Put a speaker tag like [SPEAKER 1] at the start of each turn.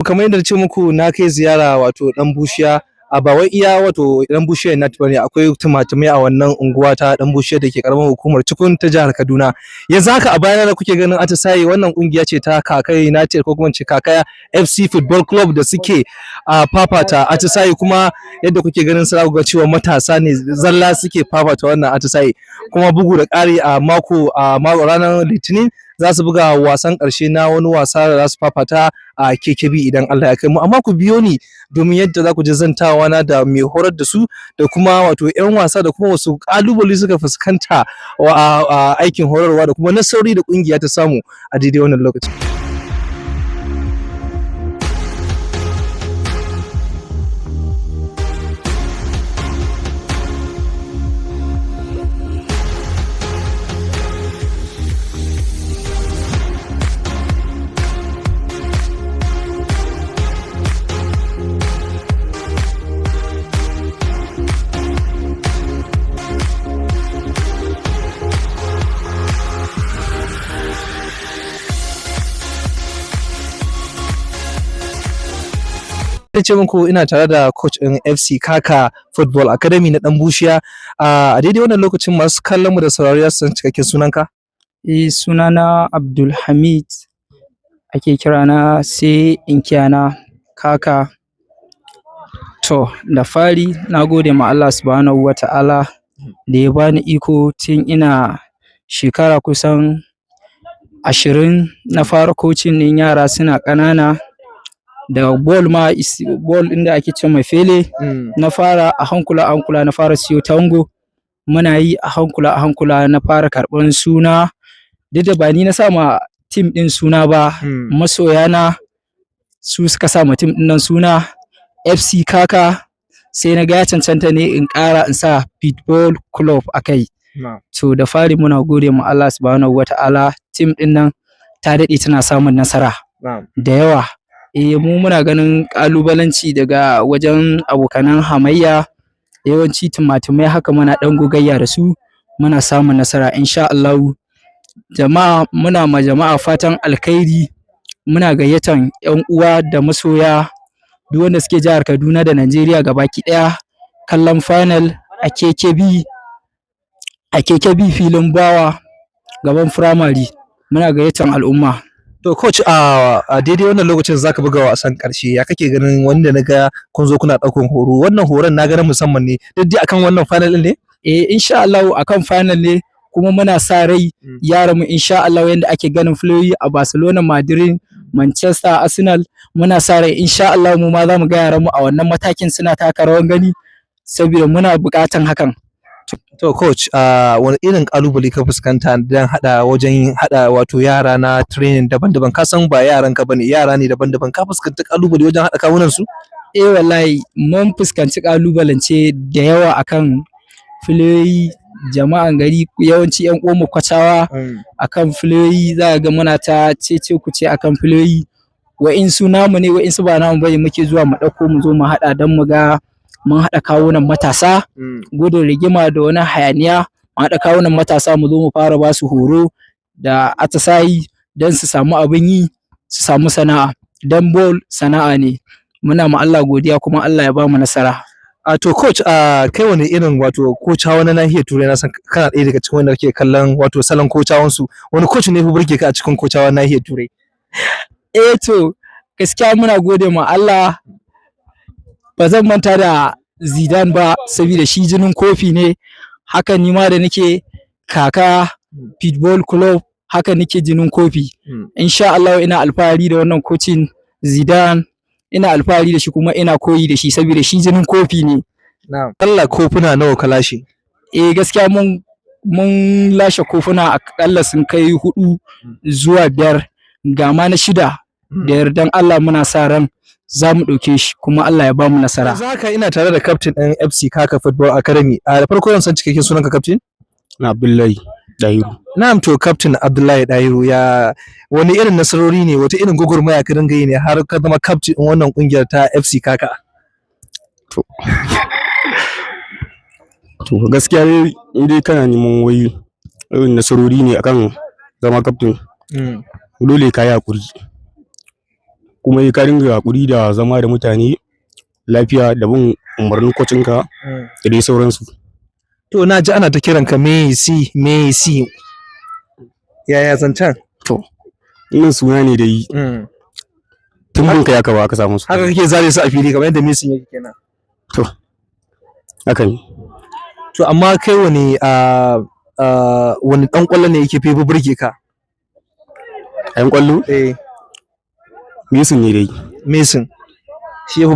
[SPEAKER 1] Kamar yadda ce muku na kai ziyara wato Danbushiya a ba wai iya wato Danbushiya North bane, akwai tumatumai a wannan unguwa ta Danbushiya da ke karamar hukumar Cikun ta jihar Kaduna. Yanzu haka a bayana da kuke ganin atisaye wannan kungiya ce ta Kaka United ko kuma ce Kaka FC Football Club da suke a fafata atisaye, kuma yadda kuke ganin su ga cewa matasa ne zalla suke fafata wannan atisaye, kuma bugu da ƙari a mako ranar Litinin za su buga wasan ƙarshe na wani wasa da za su fafata a KKB idan Allah ya kai mu. Amma ku biyo ni domin yadda za ku ji zantawa na da mai horar da su da kuma wato 'yan wasa da kuma wasu ƙalubale suka fuskanta a aikin horarwa da kuma nasarori da ƙungiya ta samu a daidai wannan lokaci. Ce muku ina tare da coach ɗin FC Kaka Football Academy na Danbushiya. A daidai wannan lokacin masu kallon mu da saurari su san cikakken sunanka?
[SPEAKER 2] Sunana Abdulhamid, ake kira na sai inkiyana Kaka. To da fari na gode ma Allah subhanahu wa ta'ala da ya bani iko tun ina shekara kusan 20 na fara coaching ɗin yara suna ƙanana. Da ball ɗin da ake ce mai fele na fara a hankula na fara siyo tango, muna yi a hankula na fara karɓan suna. Duk da ba ni na sa ma team ɗin suna ba, masoyana su suka sa ma team ɗin nan suna FC Kaka, sai na ga ya cancanta ne in ƙara in sa Football Club a kai. To da fari muna gode ma Allah subhanahu wa ta'ala, team ɗin nan ta daɗe tana samun nasara da yawa. Mu muna ganin ƙalubalanci daga wajen abokanan hamayya, yawanci tumatumai haka muna ɗan gogayya da su, muna samun nasara insha Allahu. Muna ma jama'a fatan alkhairi, muna gayyatan 'yan uwa da masoya duk wanda suke jihar Kaduna da Najeriya gabaki ɗaya kallon final a KKB filin bawa gaban firamare, muna gayyatan al'umma.
[SPEAKER 1] To coach a daidai wannan lokacin zaka buga wasan ƙarshe, ya kake ganin wanda naga kun zo kuna ɗaukan horo? Wannan horon na ga na musamman ne, duk dai akan wannan final ɗin ne?
[SPEAKER 2] Insha Allah akan final ne, kuma muna sa rai yaran mu insha Allah yanda ake ganin filoyi a Barcelona, Madrid, Manchester, Arsenal, muna sa rai insha Allah mu ma za mu ga yaran mu a wannan matakin suna taka rawan gani, saboda muna buƙatan hakan.
[SPEAKER 1] To coach wani irin ƙalubale ka fuskanta don wajen haɗa wato yara na training daban-daban? Ka san ba yaran ka bane, yara ne daban-daban, ka fuskanci ƙalubale wajen haɗa kawunan su?
[SPEAKER 2] Wallahi mun fuskanci ƙalubalance da yawa akan filoyi, jama'an gari yawanci 'yan uwan mu kwacawa akan filoyi, za ga muna ta cece kuce akan filoyi. Wa'insu namu ne, wa'insu ba namu bane, muke zuwa mu ɗauko mu zo mu haɗa don mu ga mun haɗa kawunan matasa, gudun rigima da wani hayaniya. Mu haɗa kawunan matasa mu zo mu fara ba su horo da atisayi don su samu abin yi, su samu sana'a, don ball sana'a ne. Muna ma Allah godiya kuma Allah ya ba mu nasara.
[SPEAKER 1] To coach kai wani irin wato kocawa na nahiyar Turai, na san kana ɗaya daga cikin wanda kake kallon wato salon kocawan su, wani coach ne fi burge ka a cikin kocawa nahiyar Turai?
[SPEAKER 2] To gaskiya muna gode ma Allah, ba zan manta da Zidane ba saboda shi jinin kofi ne, haka ni ma da nake Kaka Football Club haka nake jinin kofi. Insha Allah ina alfahari da wannan coaching Zidane, ina alfahari da shi kuma ina koyi da shi saboda shi jinin kofi ne.
[SPEAKER 1] Na'am. Allah kofuna nawa ka lashe?
[SPEAKER 2] Gaskiya mun lashe kofuna akalla sun kai 4 zuwa 5, ga ma na 6 da yardan Allah muna sa ran za mu ɗauke shi kuma Allah ya ba mu nasara.
[SPEAKER 1] Yanzu haka ina tare da captain ɗin FC Kaka Football Academy. Da farko zan san cikakken sunanka captain?
[SPEAKER 3] Abdullahi Dahiru.
[SPEAKER 1] Na'am, to captain Abdullahi Dahiru, ya wani irin nasarori ne, wata irin gwagwarmaya ka dinga yi ne har ka zama captain ɗin wannan ƙungiyar ta FC Kaka?
[SPEAKER 3] To gaskiya dai kana neman wai irin nasarori ne akan zama captain, dole ka yi hakuri. kuma ka dinga hakuri da zama da mutane lafiya da bin umarnin kocinka da dai sauransu.
[SPEAKER 1] To na ji ana ta kiran ka Messi. Yaya zancen?
[SPEAKER 3] To wannan suna ne dai tun bin ka ya kaba aka samu su.
[SPEAKER 1] Haka kake zare su a fili kamar yadda Messi yake kenan.
[SPEAKER 3] To haka ne.
[SPEAKER 1] To amma kai wani dan kwallo ne yake fi burge ka?
[SPEAKER 3] Ayan kwallo?
[SPEAKER 1] Eh.
[SPEAKER 3] Messi ne dai.
[SPEAKER 1] Messi. Shi ya fi